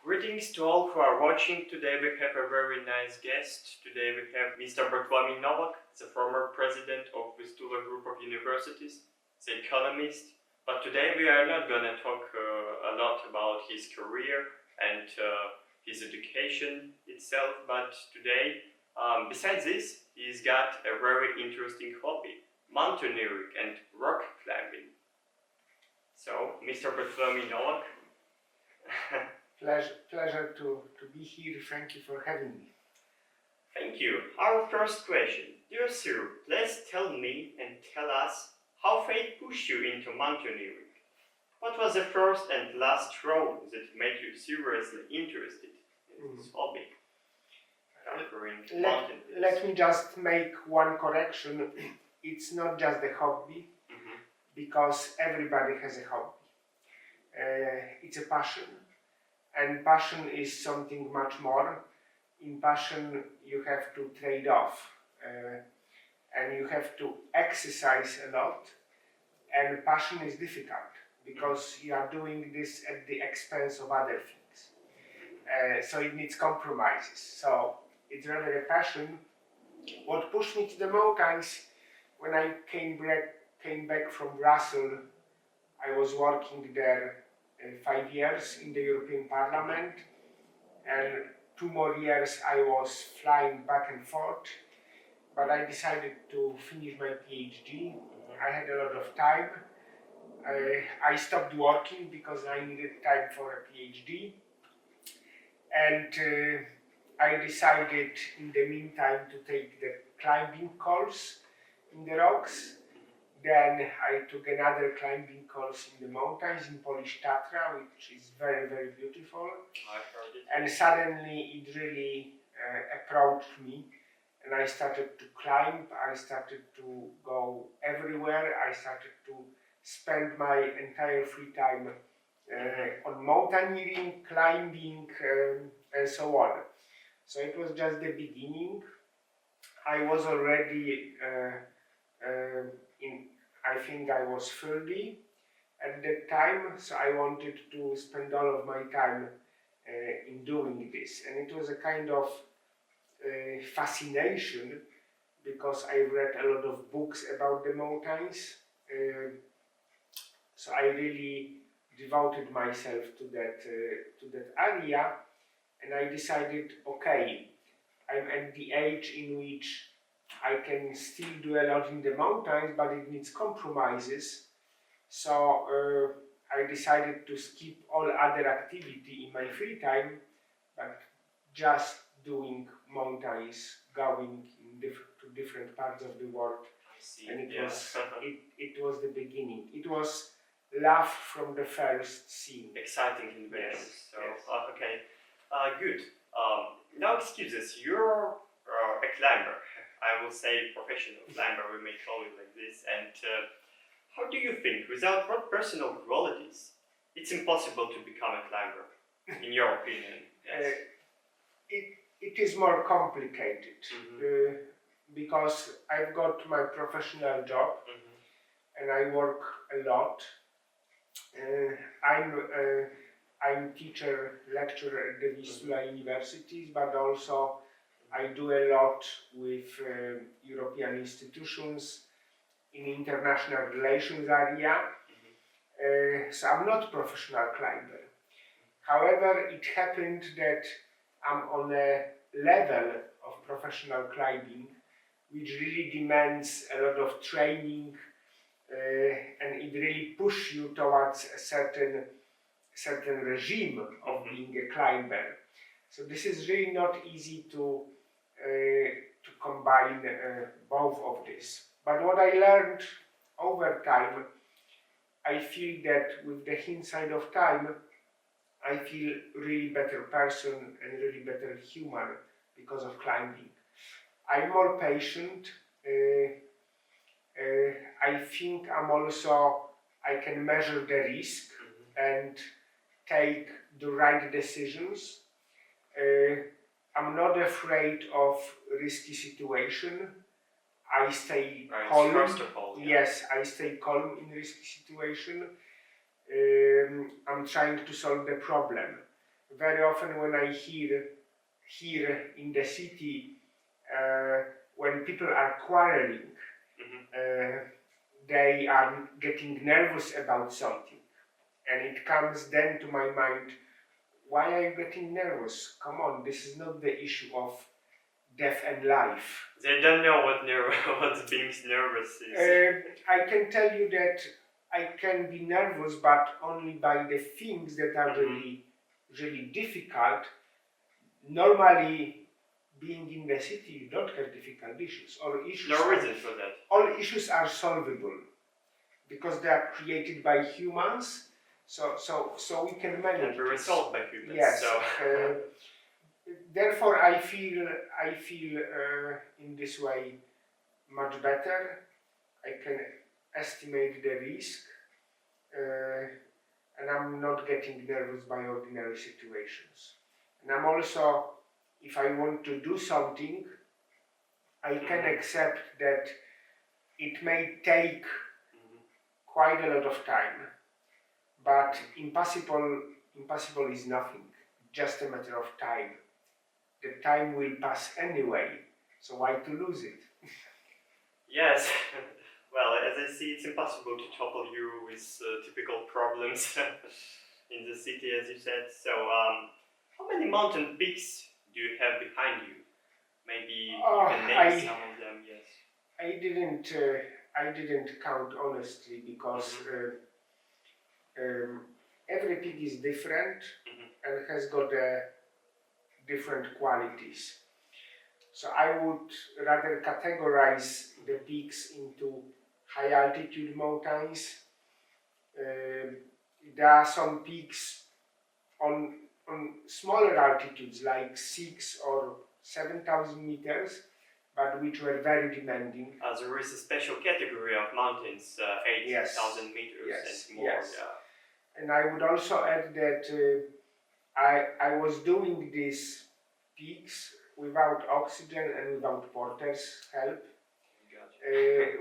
Greetings to all who are watching. Today we have a very nice guest. Today we have Mr. Bartlomiej Nowak, the former president of Vistula Group of Universities, the economist. But today we are not going to talk a lot about his career and his education itself. But today, besides this, he's got a very interesting hobby, mountaineering and rock climbing. So, Mr. Bartlomiej Nowak. Pleasure to be here. Thank you for having me. Thank you. Our first question. Dear sir, please tell me and tell us how fate pushed you into mountaineering. What was the first and last road that made you seriously interested in this hobby? Let me just make one correction. It's not just a hobby, because everybody has a hobby. It's a passion. And passion is something much more. In passion, you have to trade off, and you have to exercise a lot. And passion is difficult because you are doing this at the expense of other things. So it needs compromises. So it's rather a passion. What pushed me to the mountains, when I came back from Brussels, I was working there 5 years in the European Parliament, and 2 more years I was flying back and forth, but I decided to finish my PhD. I had a lot of time. I stopped working because I needed time for a PhD, and I decided in the meantime to take the climbing course in the rocks. Then I took another climbing course in the mountains in Polish Tatra, which is very, very beautiful. I heard it. And suddenly it really approached me, and I started to climb. I started to go everywhere. I started to spend my entire free time on mountaineering, climbing, and so on. So it was just the beginning. I was already I think I was 30 at that time, so I wanted to spend all of my time in doing this. And it was a kind of fascination, because I read a lot of books about the mountains. So I really devoted myself to that area, and I decided, okay, I'm at the age in which I can still do a lot in the mountains, but it needs compromises. So I decided to skip all other activity in my free time, but just doing mountains, going to different parts of the world. I see. And it was the beginning. It was love from the first scene. Exciting in the beginning. Yes. So, yes. Okay. Good. Now excuses, you're a climber. I will say professional climber, we may call it like this. And how do you think, without what personal qualities, it's impossible to become a climber, in your opinion? Yes. It is more complicated, because I've got my professional job, and I work a lot. I'm teacher, lecturer at the Vistula Universities, but also I do a lot with European institutions in international relations area. So I'm not a professional climber. However, it happened that I'm on a level of professional climbing which really demands a lot of training, and it really pushes you towards a certain regime of being a climber. So this is really not easy to combine both of this. But what I learned over time, I feel that with the hindsight of time, I feel really better person and really better human because of climbing. I'm more patient. I think I can measure the risk and take the right decisions. I'm not afraid of risky situation. I stay calm. First of all, Yes, I stay calm in risky situation. I'm trying to solve the problem. very often when I hear here in the city, when people are quarreling, they are getting nervous about something. And it comes then to my mind, why are you getting nervous? Come on, this is not the issue of death and life. They don't know what what being nervous is. I can tell you that I can be nervous, but only by the things that are really difficult. Normally, being in the city, you don't have difficult issues. No reason for that. All issues are solvable because they are created by humans. So we can manage. And be resolved by humans. Yes. So. Therefore, I feel in this way much better. I can estimate the risk, and I'm not getting nervous by ordinary situations. And I'm also, if I want to do something, I can accept that it may take quite a lot of time, but impossible is nothing, just a matter of time. The time will pass anyway, so why to lose it? Yes. Well, as I see, it's impossible to topple you with typical problems in the city, as you said. So, how many mountain peaks do you have behind you? Maybe you can name some of them. Yes. I didn't count honestly because every peak is different and has got different qualities. So I would rather categorize the peaks into high altitude mountains. There are some peaks on smaller altitudes like 6,000 or 7,000 meters, but which were very demanding. There is a special category of mountains, 8,000 meters and more. Yes. Yeah. And I would also add that I was doing these peaks without oxygen and without porter's help,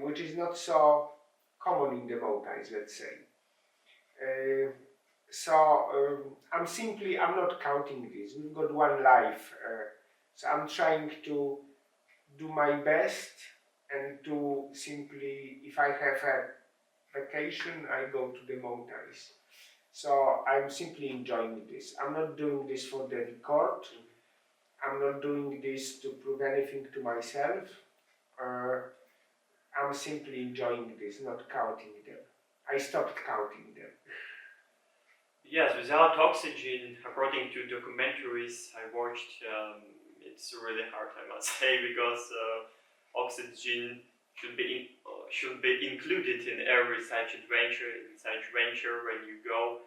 which is not so common in the mountains, let's say. I'm not counting this. We've got one life, so I'm trying to do my best and to simply, if I have a vacation, I go to the mountains. So I'm simply enjoying this. I'm not doing this for the record. I'm not doing this to prove anything to myself. I'm simply enjoying this, not counting them. I stopped counting them. Yes, without oxygen, according to documentaries I watched, it's really hard, I must say, because oxygen should be included in every such adventure. When you go,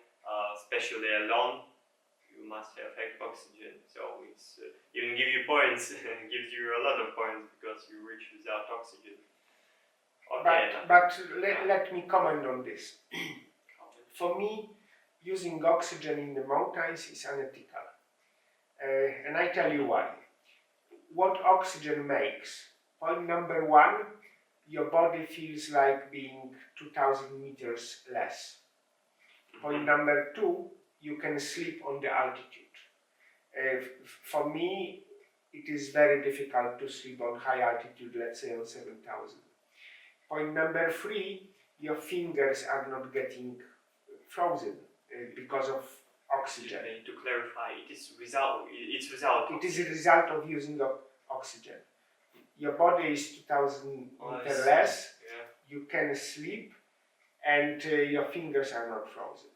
especially alone, you must have oxygen. So it's even give you points, gives you a lot of points because you reach without oxygen. Okay. But let me comment on this. For me, using oxygen in the mountains is unethical. And I tell you why. What oxygen makes? Point number one, your body feels like being 2,000 meters less. Point number two, you can sleep on the altitude. For me, it is very difficult to sleep on high altitude, let's say on 7,000. Point number three, your fingers are not getting frozen because of oxygen. To clarify, it's without. It is a result of using oxygen. Your body is 2,000 meters less. Yeah. You can sleep, and your fingers are not frozen.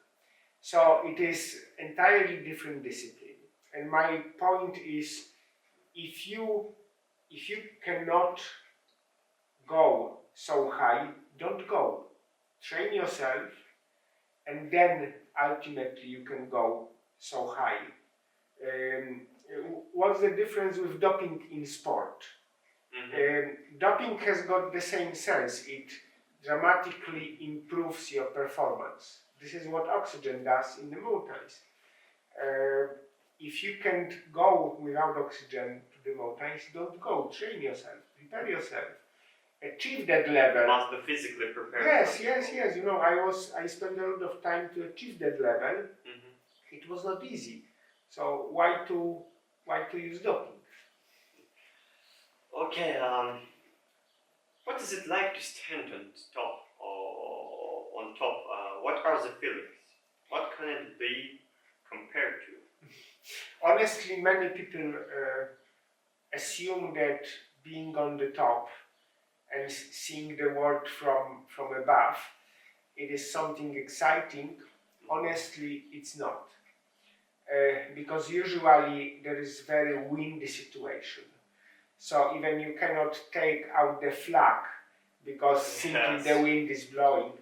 So it is entirely different discipline. And my point is, if you cannot go so high, don't go. Train yourself, and then ultimately you can go so high. What's the difference with doping in sport? Doping has got the same sense. It dramatically improves your performance. This is what oxygen does in the mountains. If you can't go without oxygen to the mountains, don't go. Train yourself, prepare yourself, achieve that level. You must be physically prepared. Yes. You know, I spent a lot of time to achieve that level. It was not easy. So why to use doping? Okay, what is it like to stand on top or on top? What are the feelings? What can it be compared to? Honestly, many people assume that being on the top and seeing the world from above, it is something exciting. Honestly, it's not. Because usually there is very windy situation. So even you cannot take out the flag because simply Yes. the wind is blowing.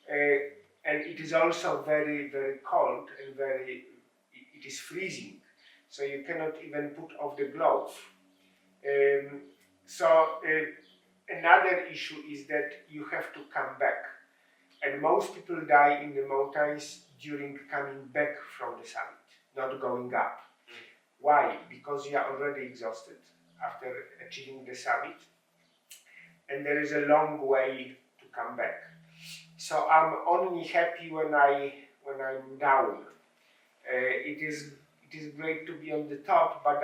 And it is also very, very cold and it is freezing. So you cannot even put off the glove. Another issue is that you have to come back. And most people die in the mountains during coming back from the summit, not going up. Why? Because you are already exhausted after achieving the summit, and there is a long way to come back. So I'm only happy when I'm down. It is great to be on the top, but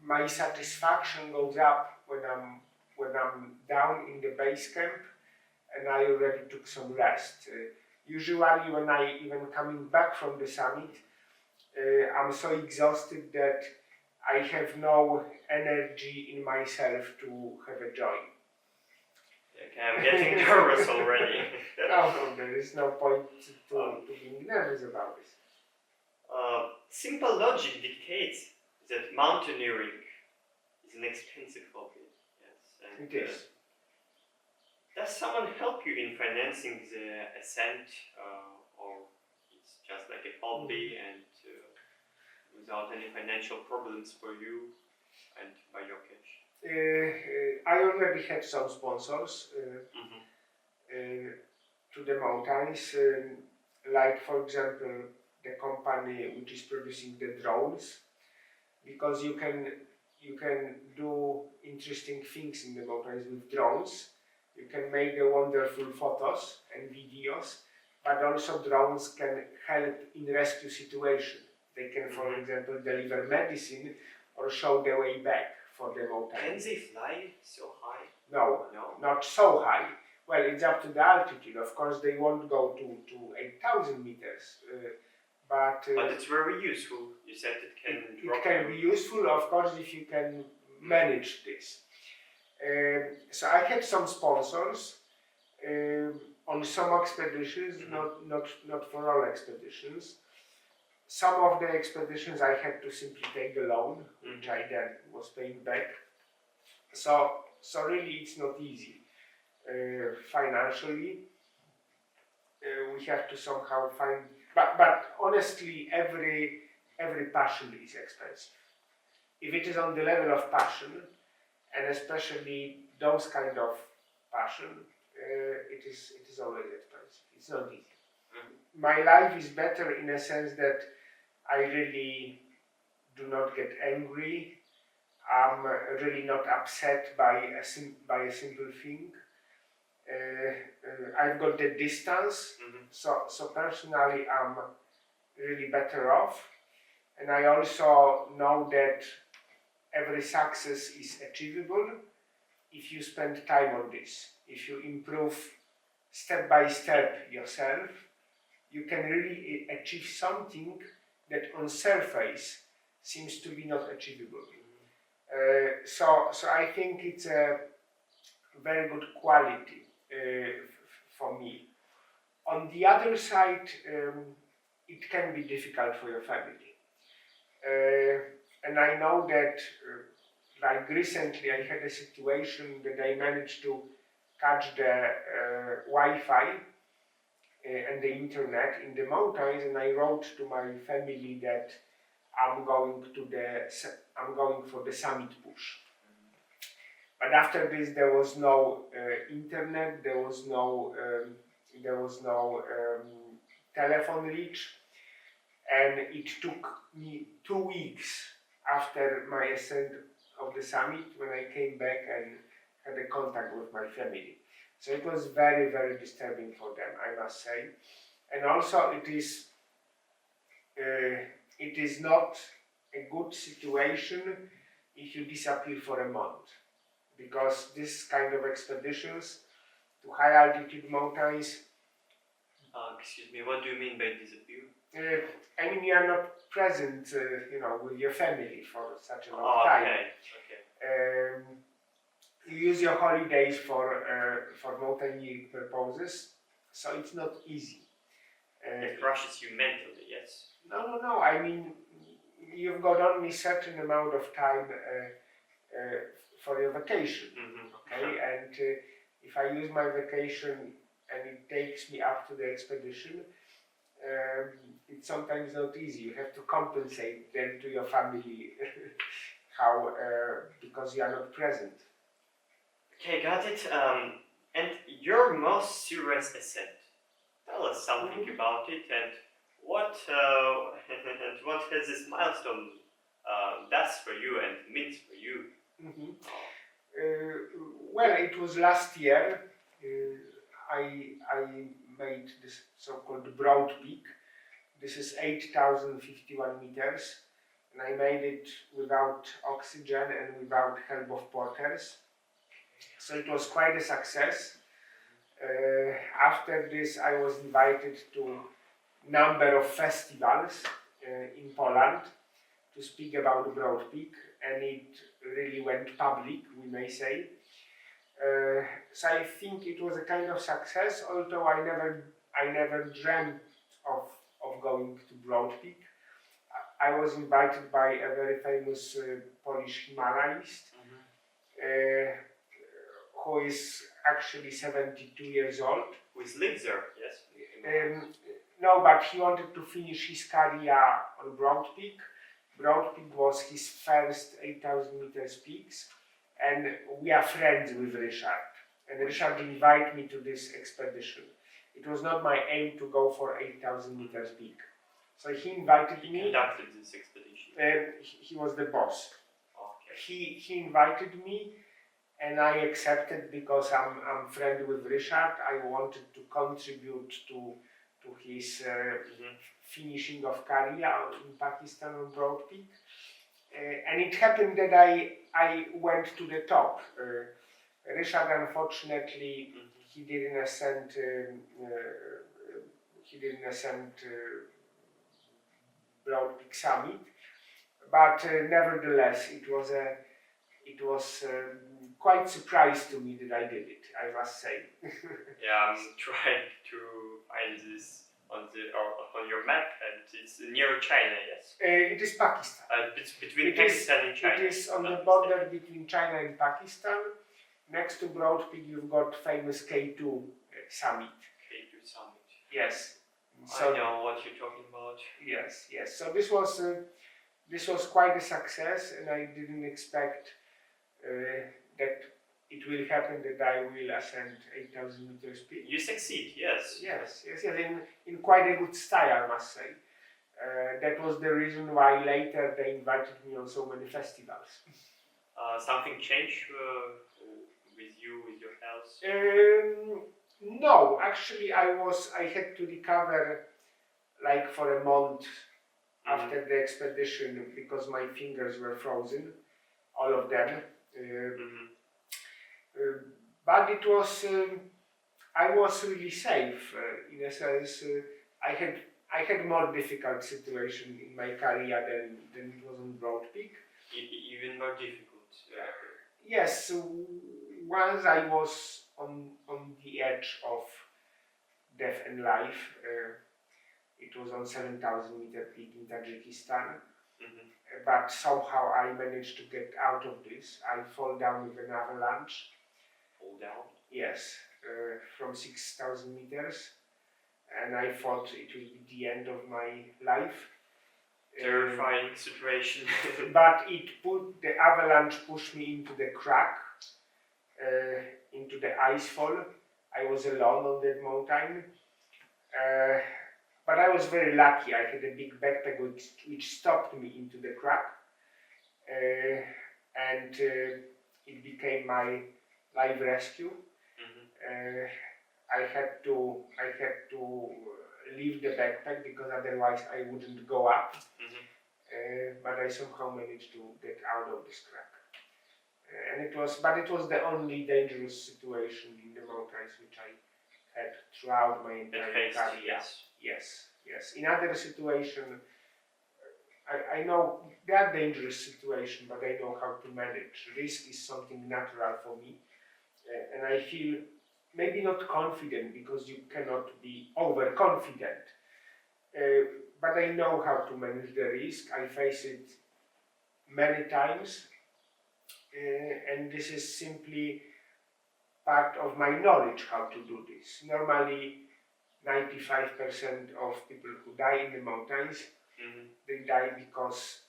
my satisfaction goes up when I'm down in the base camp and I already took some rest. Usually when I even coming back from the summit, I'm so exhausted that I have no energy in myself to have a joy. Okay, I'm getting nervous already. No, there is no point to being nervous about this. Simple logic dictates that mountaineering is an expensive hobby. Yes, and It is. does someone help you in financing the ascent, or it's just like a hobby and without any financial problems for you and by your cash? I already had some sponsors to the mountains, like for example the company which is producing the drones, because you can do interesting things in the mountains with drones. You can make the wonderful photos and videos, but also drones can help in rescue situation. They can, for example, deliver medicine or show the way back for the mountain. Can they fly so high? No, not so high. Well, it's up to the altitude. Of course, they won't go to 8,000 meters, but it's very useful. You said it can be useful, of course, if you can manage this. So I had some sponsors on some expeditions, not for all expeditions. Some of the expeditions I had to simply take a loan, which I then was paying back. So really it's not easy financially. We have to somehow find, but honestly, every passion is expensive. If it is on the level of passion, and especially those kind of passion, it is always expensive. It's not easy. My life is better in a sense that I really do not get angry. I'm really not upset by a simple thing. I've got the distance, so personally I'm really better off, and I also know that every success is achievable if you spend time on this. If you improve step by step yourself, you can really achieve something that on surface seems to be not achievable. So I think it's a very good quality for me. On the other side, it can be difficult for your family. And I know that, like recently, I had a situation that I managed to catch the Wi-Fi and the internet in the mountains, and I wrote to my family that I'm going for the summit push. But after this, there was no internet, there was no telephone reach, and it took me 2 weeks after my ascent of the summit when I came back and had a contact with my family. So it was very, very disturbing for them, I must say. And also it is it is not a good situation if you disappear for a month, because this kind of expeditions to high altitude mountains, Excuse me, what do you mean by disappear? I mean, you are not present, with your family for such a long time. Okay. You use your holidays for mountaineering purposes, so it's not easy. It crushes you mentally, yes. No. I mean, you've got only certain amount of time for your vacation. Okay, and if I use my vacation and it takes me up to the expedition, it's sometimes not easy. You have to compensate then to your family how because you are not present. Okay, got it. And your most serious ascent. Tell us something about it and what has this milestone does for you and means for you. Well, it was last year. I made this so-called broad peak. This is 8,051 meters, and I made it without oxygen and without help of porters. So it was quite a success. After this, I was invited to number of festivals in Poland to speak about the broad peak, and it really went public, we may say. So I think it was a kind of success, although I never dreamt of going to Broad Peak. I was invited by a very famous Polish Himalayist who is actually 72 years old. Who is lives there, yes? No, but he wanted to finish his career on Broad Peak. Broad Peak was his first 8,000 meters peaks, and we are friends with Richard. And Richard invited me to this expedition. It was not my aim to go for 8,000 meters peak. So he invited me. He conducted this expedition. He was the boss. Okay. He invited me, and I accepted because I'm friend with Richard. I wanted to contribute to his finishing of career in Pakistan on Broad Peak. And it happened that I went to the top. Richard, unfortunately, he didn't ascend. Broad Peak summit, but nevertheless, it was quite surprised to me that I did it, I must say. Yeah, I'm trying to find this on your map, and it's near China, yes? It is Pakistan. It's between Pakistan and China. It is on the border between China and Pakistan. Next to Broad Peak, you've got famous K2 summit. K2 summit. Yes. So, I know what you're talking about. Yes. So this was quite a success, and I didn't expect that it will happen that I will ascend 8,000 meters peak. You succeed, yes. Yes, in quite a good style, I must say. That was the reason why later they invited me on so many festivals. Something changed with you, with your health? No, actually I had to recover like for a month after the expedition because my fingers were frozen, all of them. But it was, I was really safe in a sense. I had more difficult situation in my career than it was on Broad Peak. Even more difficult. Yes, once I was on the edge of death and life. It was on 7,000 meter peak in Tajikistan. But somehow I managed to get out of this. I fall down with an avalanche. Fall down? Yes, from 6,000 meters. And I thought it would be the end of my life. Terrifying situation. But the avalanche pushed me into the crack, into the ice fall. I was alone on that mountain. But I was very lucky. I had a big backpack which stopped me into the crack, and it became my life rescue. I had to leave the backpack because otherwise I wouldn't go up. Mhm. But I somehow managed to get out of this crack. And it was the only dangerous situation in the mountains which I had throughout my entire career. Yes. In other situations, I know there are dangerous situations, but I know how to manage. Risk is something natural for me, and I feel maybe not confident because you cannot be overconfident. But I know how to manage the risk. I face it many times, and this is simply part of my knowledge how to do this. Normally, 95% of people who die in the mountains, they die because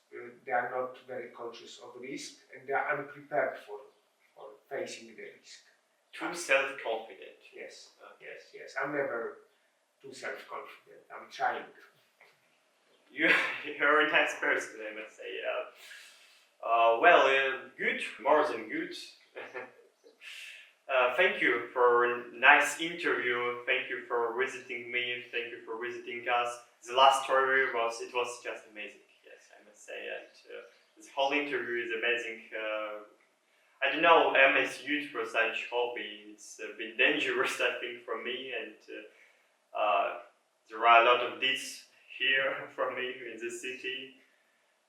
they are not very conscious of risk and they are unprepared for facing the risk. Too self-confident. Yes. I'm never too self-confident. I'm trying. You're a nice person, I must say. Good, more than good. Thank you for a nice interview. Thank you for visiting me. Thank you for visiting us. The last story was just amazing. Yes, I must say, and this whole interview is amazing. I don't know, MS youth for such hobby. It's a bit dangerous, I think, for me, and there are a lot of this here for me in the city.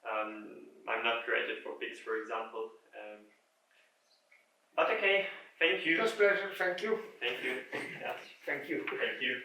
I'm not created for pigs, for example. But okay, thank you. It was a pleasure. Thank you. Thank you. Yes. Thank you. Thank you.